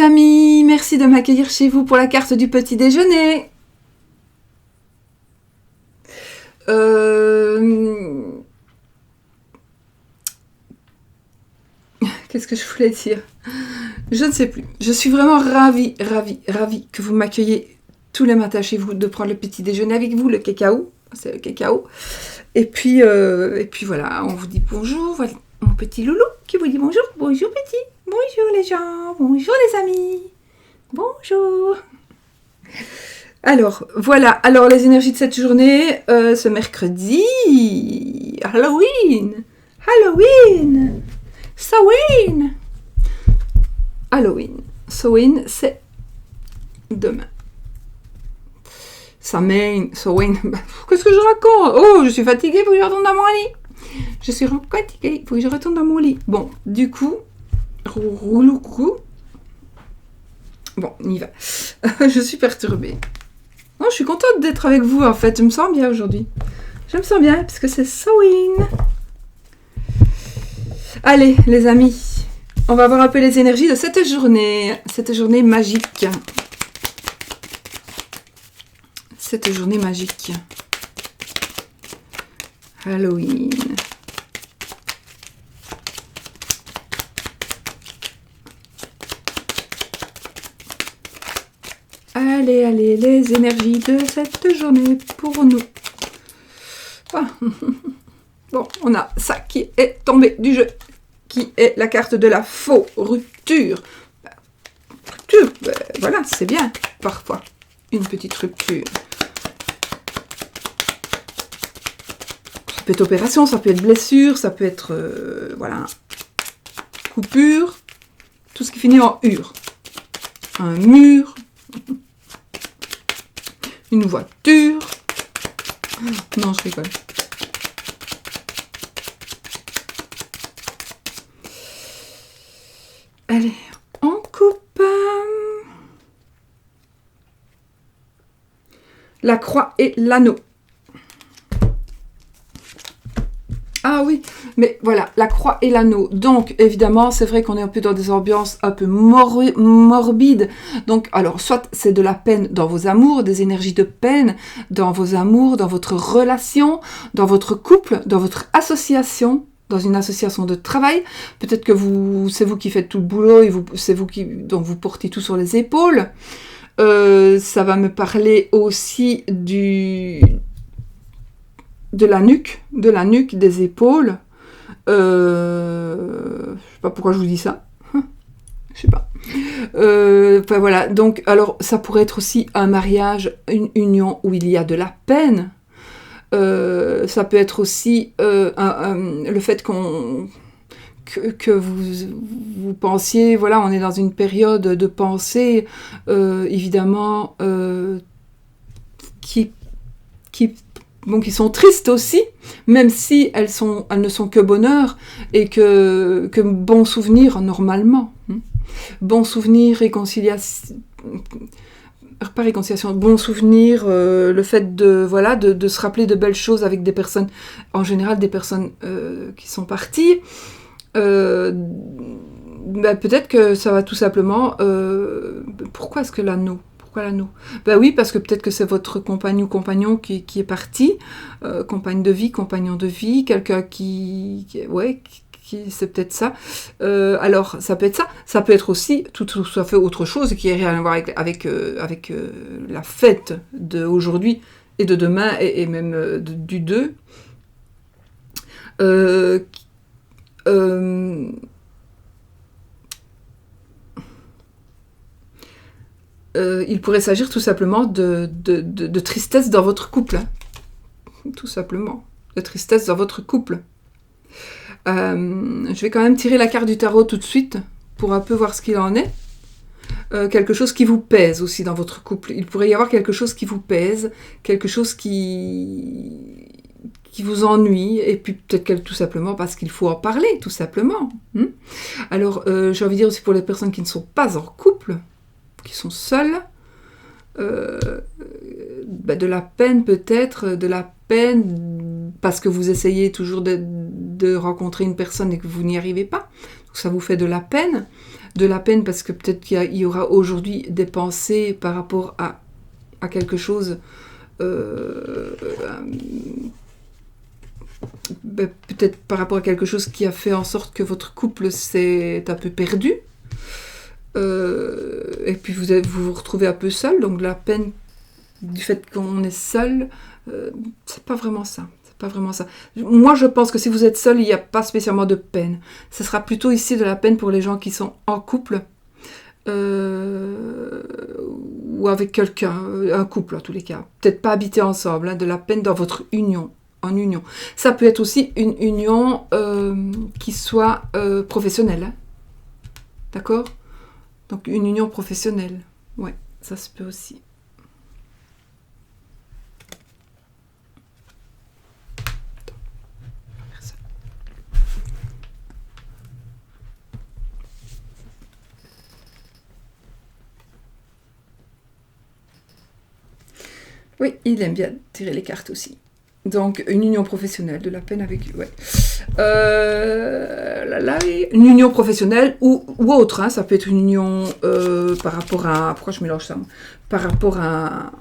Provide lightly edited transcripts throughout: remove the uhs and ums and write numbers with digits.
les amis, merci de m'accueillir chez vous pour la carte du petit déjeuner. Qu'est-ce que je voulais dire? Je ne sais plus. Je suis vraiment ravie que vous m'accueilliez tous les matins chez vous, de prendre le petit déjeuner avec vous, le cacao. C'est le cacao. Et puis voilà, on vous dit bonjour. Voilà mon petit loulou qui vous dit bonjour. Bonjour petit. Bonjour les gens. Bonjour les amis. Bonjour. Alors, voilà. Alors, les énergies de cette journée, ce mercredi. Halloween. Samhain, c'est demain. Samhain. Qu'est-ce que je raconte? Oh, je suis fatiguée, faut que je retourne dans mon lit. Faut que je retourne dans mon lit. Bon, du coup, rouloucou. Bon, on y va. Je suis perturbée. Non, je suis contente d'être avec vous, en fait. Je me sens bien aujourd'hui. Je me sens bien, parce que c'est Samhain. Allez, les amis, on va voir un peu les énergies de cette journée magique. Cette journée magique. Halloween. Allez, les énergies de cette journée pour nous. Ah. Bon, on a ça qui est tombé du jeu, qui est la carte de la faux rupture. Rupture, ben, voilà, c'est bien, parfois, une petite rupture. Ça peut être opération, ça peut être blessure, ça peut être, voilà, coupure, tout ce qui finit en ure. Un mur, une voiture. Non, je rigole. Allez, on coupe la croix et l'anneau. Ah oui, mais voilà, la croix et l'anneau. Donc, évidemment, c'est vrai qu'on est un peu dans des ambiances un peu morbides. Donc, alors, soit c'est de la peine dans vos amours, des énergies de peine dans vos amours, dans votre relation, dans votre couple, dans votre association, dans une association de travail. Peut-être que c'est vous qui faites tout le boulot et c'est vous donc vous portez tout sur les épaules. Ça va me parler aussi de la nuque, des épaules. Je sais pas pourquoi je vous dis ça. Je sais pas. Enfin voilà. Donc, alors, ça pourrait être aussi un mariage, une union où il y a de la peine. Ça peut être aussi le fait que vous pensiez, voilà, on est dans une période de pensée, évidemment, qui sont tristes aussi, même si elles ne sont que bonheur, et que bons souvenirs normalement. Bons souvenirs, réconciliation... Pas réconciliation, bon souvenir, le fait de se rappeler de belles choses avec des personnes, en général des personnes qui sont parties. Peut-être que ça va tout simplement... pourquoi est-ce que l'anneau? Pourquoi l'anneau? Oui, parce que peut-être que c'est votre compagne ou compagnon qui est parti, compagne de vie, compagnon de vie, quelqu'un qui c'est peut-être ça. Alors, ça peut être ça. Ça peut être aussi tout à fait autre chose qui n'a rien à voir avec la fête d'aujourd'hui et de demain et même du 2. Il pourrait s'agir tout simplement de tristesse dans votre couple. Hein. Tout simplement. De tristesse dans votre couple. Je vais quand même tirer la carte du tarot tout de suite pour un peu voir ce qu'il en est. Quelque chose qui vous pèse aussi dans votre couple. Il pourrait y avoir quelque chose qui vous pèse, quelque chose qui vous ennuie, et puis peut-être tout simplement parce qu'il faut en parler, tout simplement. Alors, j'ai envie de dire aussi pour les personnes qui ne sont pas en couple, qui sont seules, de la peine peut-être, de la peine parce que vous essayez toujours de rencontrer une personne et que vous n'y arrivez pas, donc ça vous fait de la peine. de la peine parce que peut-être qu'il y aura aujourd'hui des pensées par rapport à quelque chose, peut-être par rapport à quelque chose qui a fait en sorte que votre couple s'est un peu perdu. Et puis vous retrouvez un peu seul, donc la peine du fait qu'on est seul, c'est pas vraiment ça. C'est pas vraiment ça. Moi, je pense que si vous êtes seul, il n'y a pas spécialement de peine. Ce sera plutôt ici de la peine pour les gens qui sont en couple ou avec quelqu'un, un couple en tous les cas. Peut-être pas habiter ensemble, hein, de la peine dans votre union. En union. Ça peut être aussi une union qui soit professionnelle. Hein. D'accord ? Donc une union professionnelle. Ouais, ça se peut aussi. Oui, il aime bien tirer les cartes aussi. Donc, une union professionnelle, de la peine avec... Ouais. Une union professionnelle ou autre, hein, ça peut être une union par rapport à... Pourquoi je mélange ça ? Par rapport à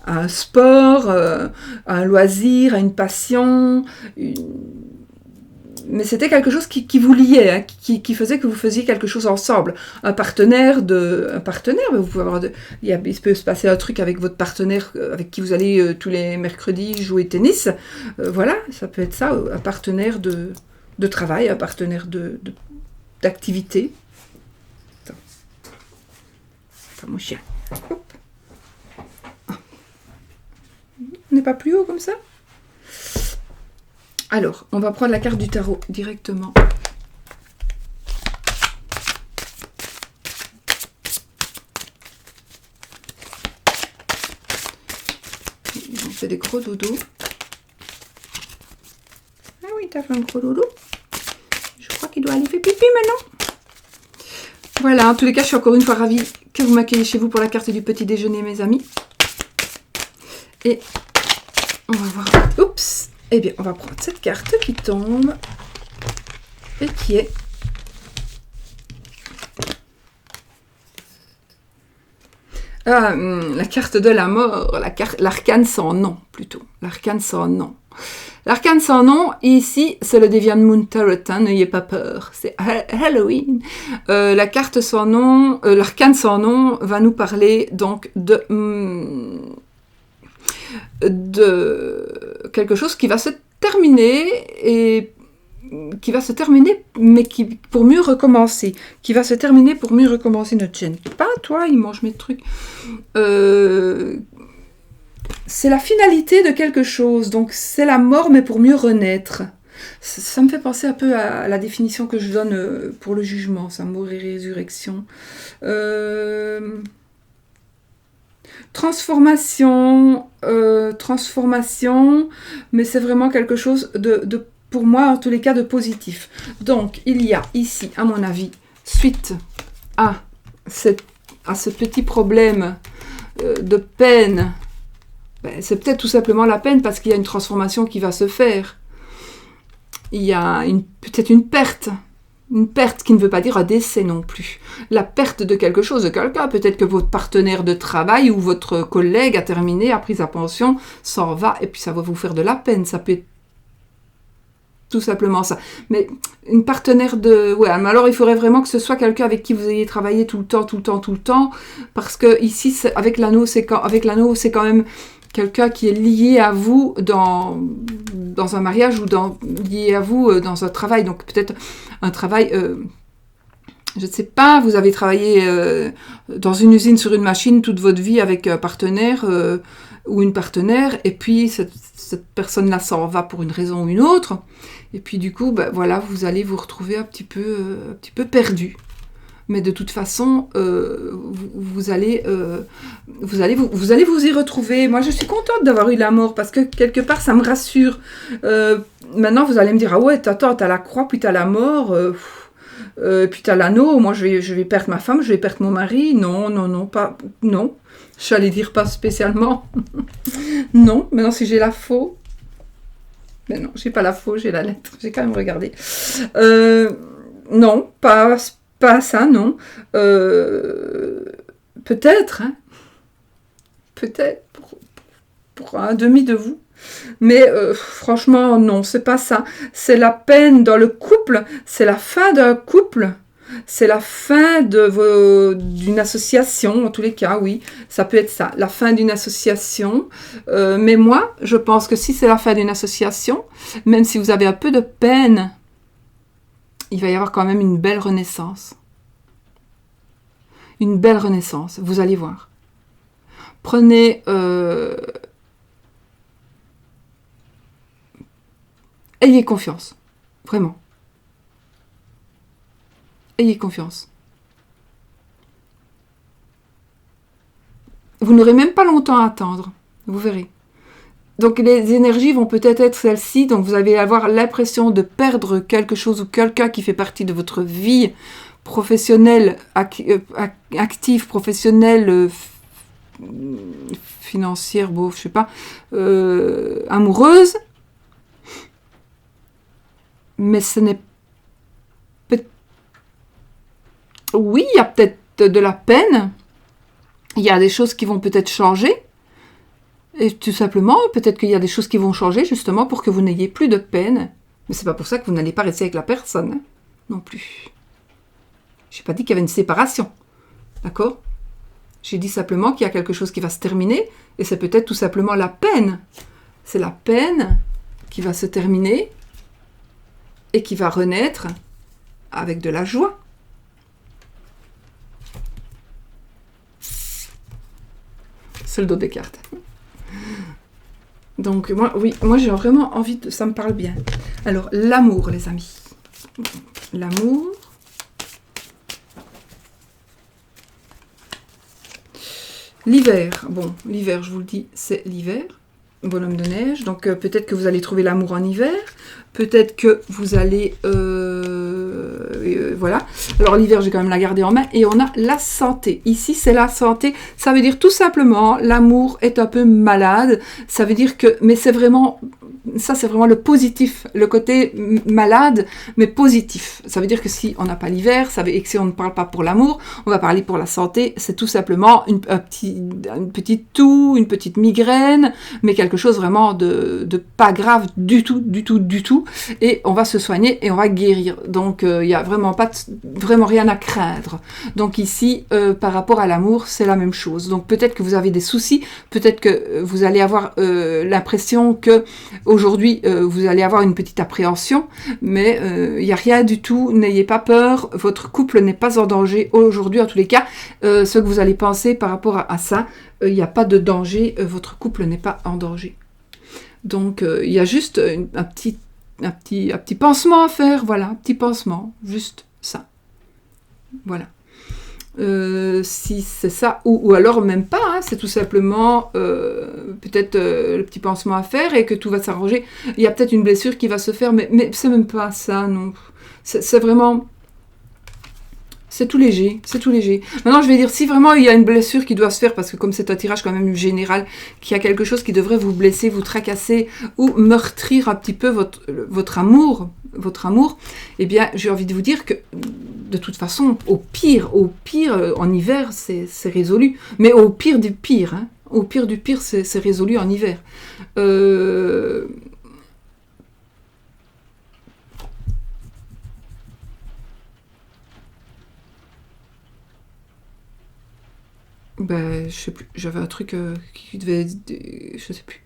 un sport, à un loisir, à une passion... Mais c'était quelque chose qui vous liait, hein, qui faisait que vous faisiez quelque chose ensemble. Un partenaire, mais vous pouvez avoir il peut se passer un truc avec votre partenaire avec qui vous allez tous les mercredis jouer tennis. Voilà, ça peut être ça, un partenaire de travail, un partenaire d'activité. Attends, mon chien. Hop. Ah. On n'est pas plus haut comme ça ? Alors, on va prendre la carte du tarot directement. On fait des gros dodos. Ah oui, t'as fait un gros dodo. Je crois qu'il doit aller faire pipi maintenant. Voilà, en tous les cas, je suis encore une fois ravie que vous m'accueillez chez vous pour la carte du petit déjeuner, mes amis. Et on va voir... Oups! Eh bien, on va prendre cette carte qui tombe et qui est la carte de la mort, l'arcane sans nom, plutôt. L'arcane sans nom. L'arcane sans nom, ici, c'est le Deviant Moon Tarot, hein, n'ayez pas peur, c'est Halloween. La carte sans nom, l'arcane sans nom va nous parler donc de quelque chose qui va se terminer mais qui pour mieux recommencer, notre chaîne. Pas toi, il mange mes trucs. C'est la finalité de quelque chose, donc c'est la mort mais pour mieux renaître. Ça me fait penser un peu à la définition que je donne pour le jugement, ça, mort et résurrection. Transformation, mais c'est vraiment quelque chose de, pour moi, en tous les cas, de positif. Donc, il y a ici, à mon avis, suite à ce petit problème de peine, c'est peut-être tout simplement la peine parce qu'il y a une transformation qui va se faire. Il y a peut-être une perte. Une perte qui ne veut pas dire un décès non plus. La perte de quelque chose, de quelqu'un. Peut-être que votre partenaire de travail ou votre collègue a terminé, a pris sa pension, s'en va, et puis ça va vous faire de la peine. Ça peut être tout simplement ça. Mais une partenaire de... Ouais, mais alors il faudrait vraiment que ce soit quelqu'un avec qui vous ayez travaillé tout le temps, parce que ici, avec l'anneau, c'est quand même quelqu'un qui est lié à vous dans un mariage ou lié à vous dans un travail. Donc peut-être un travail, je ne sais pas, vous avez travaillé dans une usine sur une machine toute votre vie avec un partenaire ou une partenaire, et puis cette personne-là s'en va pour une raison ou une autre, et puis du coup, voilà, vous allez vous retrouver un petit peu perdu. Mais de toute façon, vous allez vous y retrouver. Moi, je suis contente d'avoir eu la mort parce que quelque part, ça me rassure. Maintenant, vous allez me dire, ah ouais, attends, t'as la croix, puis t'as la mort, puis t'as l'anneau. Moi, je vais perdre ma femme, je vais perdre mon mari. Non, pas, non. J'allais dire pas spécialement. Non, maintenant, si j'ai la faux. Mais non, j'ai pas la faux, j'ai la lettre. J'ai quand même regardé. Non, pas pas ça, non. Peut-être, hein, peut-être pour un demi de vous. Mais franchement, non, c'est pas ça. C'est la peine dans le couple, c'est la fin d'un couple, c'est la fin d'une association, en tous les cas, oui, ça peut être ça, la fin d'une association. Mais moi, je pense que si c'est la fin d'une association, même si vous avez un peu de peine, il va y avoir quand même une belle renaissance. Une belle renaissance, vous allez voir. Prenez... ayez confiance, vraiment. Ayez confiance. Vous n'aurez même pas longtemps à attendre, vous verrez. Donc les énergies vont peut-être être celles-ci, donc vous allez avoir l'impression de perdre quelque chose ou quelqu'un qui fait partie de votre vie professionnelle, active, professionnelle, financière, bon, je sais pas, amoureuse. Mais ce n'est peut-être... Oui, il y a peut-être de la peine. Il y a des choses qui vont peut-être changer. Et tout simplement, peut-être qu'il y a des choses qui vont changer justement pour que vous n'ayez plus de peine. Mais c'est pas pour ça que vous n'allez pas rester avec la personne, hein, non plus. J'ai pas dit qu'il y avait une séparation. D'accord ? J'ai dit simplement qu'il y a quelque chose qui va se terminer. Et c'est peut-être tout simplement la peine. C'est la peine qui va se terminer. Et qui va renaître avec de la joie. C'est le dos des cartes. Donc, moi j'ai vraiment envie de... Ça me parle bien. Alors, l'amour, les amis. L'amour. L'hiver. Bon, l'hiver, je vous le dis, c'est l'hiver. Bonhomme de neige. Donc, peut-être que vous allez trouver l'amour en hiver. Peut-être que vous allez... voilà. Alors, l'hiver, j'ai quand même la garder en main. Et on a la santé. Ici, c'est la santé. Ça veut dire tout simplement, l'amour est un peu malade. Ça veut dire que... Mais c'est vraiment... Ça, c'est vraiment le positif. Le côté malade, mais positif. Ça veut dire que si on n'a pas l'hiver, et que si on ne parle pas pour l'amour, on va parler pour la santé. C'est tout simplement une petite toux, une petite migraine, mais quelque chose vraiment de pas grave du tout. Et on va se soigner et on va guérir. Donc, il n'y a vraiment rien à craindre. Donc ici, par rapport à l'amour, c'est la même chose. Donc peut-être que vous avez des soucis, peut-être que vous allez avoir l'impression que aujourd'hui, vous allez avoir une petite appréhension, mais il n'y a rien du tout, n'ayez pas peur, votre couple n'est pas en danger aujourd'hui, en tous les cas, ce que vous allez penser par rapport à ça, il n'y a pas de danger, votre couple n'est pas en danger. Donc, il y a juste un petit pansement à faire, voilà, un petit pansement, juste ça. Voilà. Si c'est ça, ou alors même pas, hein, c'est tout simplement peut-être le petit pansement à faire et que tout va s'arranger. Il y a peut-être une blessure qui va se faire, mais c'est même pas ça, non. C'est vraiment... C'est tout léger, c'est tout léger. Maintenant, je vais dire, si vraiment il y a une blessure qui doit se faire, parce que comme c'est un tirage quand même général, qu'il y a quelque chose qui devrait vous blesser, vous tracasser, ou meurtrir un petit peu votre amour, eh bien, j'ai envie de vous dire que, de toute façon, au pire, en hiver, c'est résolu. Mais au pire du pire, hein, au pire du pire, c'est résolu en hiver. Ben, je sais plus. J'avais un truc qui devait être... Je sais plus.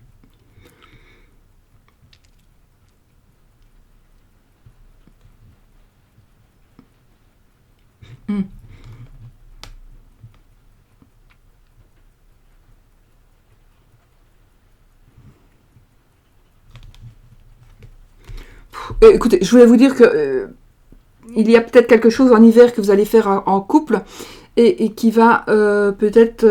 Écoutez, je voulais vous dire que il y a peut-être quelque chose en hiver que vous allez faire en couple et qui va peut-être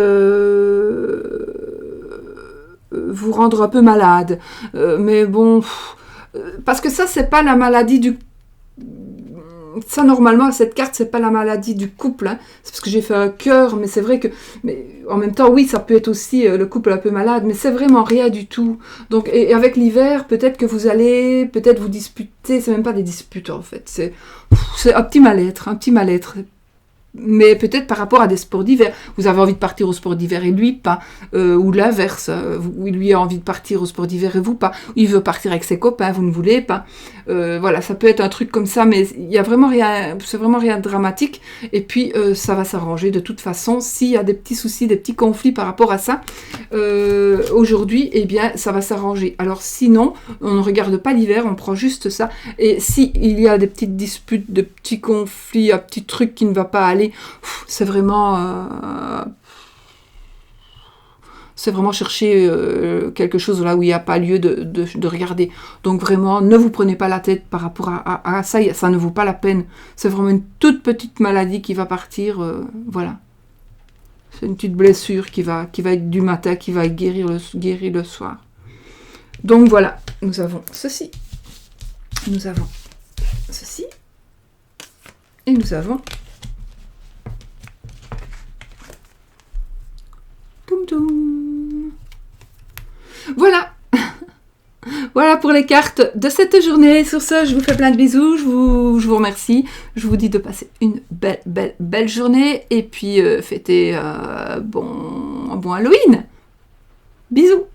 vous rendre un peu malade. Mais bon, parce que ça, c'est pas la maladie ça, normalement, cette carte, c'est pas la maladie du couple. Hein. C'est parce que j'ai fait un cœur, mais c'est vrai que... Mais en même temps, oui, ça peut être aussi le couple un peu malade, mais c'est vraiment rien du tout. Donc, et avec l'hiver, peut-être que vous allez peut-être vous disputer. C'est même pas des disputes, en fait. C'est un petit mal-être, un petit mal-être. Mais peut-être par rapport à des sports d'hiver. Vous avez envie de partir au sport d'hiver et lui pas. Ou l'inverse. Lui a envie de partir au sport d'hiver et vous pas. Il veut partir avec ses copains, vous ne voulez pas. Voilà, ça peut être un truc comme ça, mais il y a vraiment rien, c'est vraiment rien de dramatique. Et puis, ça va s'arranger de toute façon. S'il y a des petits soucis, des petits conflits par rapport à ça, aujourd'hui, eh bien, ça va s'arranger. Alors sinon, on ne regarde pas l'hiver, on prend juste ça. Et si il y a des petites disputes, de petits conflits, un petit truc qui ne va pas aller, c'est vraiment chercher quelque chose là où il n'y a pas lieu de regarder. Donc vraiment, ne vous prenez pas la tête par rapport à ça, ça ne vaut pas la peine. C'est vraiment une toute petite maladie qui va partir, voilà. C'est une petite blessure qui va être du matin, qui va guérir le soir. Donc voilà, nous avons ceci. Nous avons ceci. Et nous avons... Voilà. Voilà pour les cartes de cette journée. Sur ce, je vous fais plein de bisous. Je vous remercie. Je vous dis de passer une belle journée. Et puis, fêtez un bon Halloween. Bisous.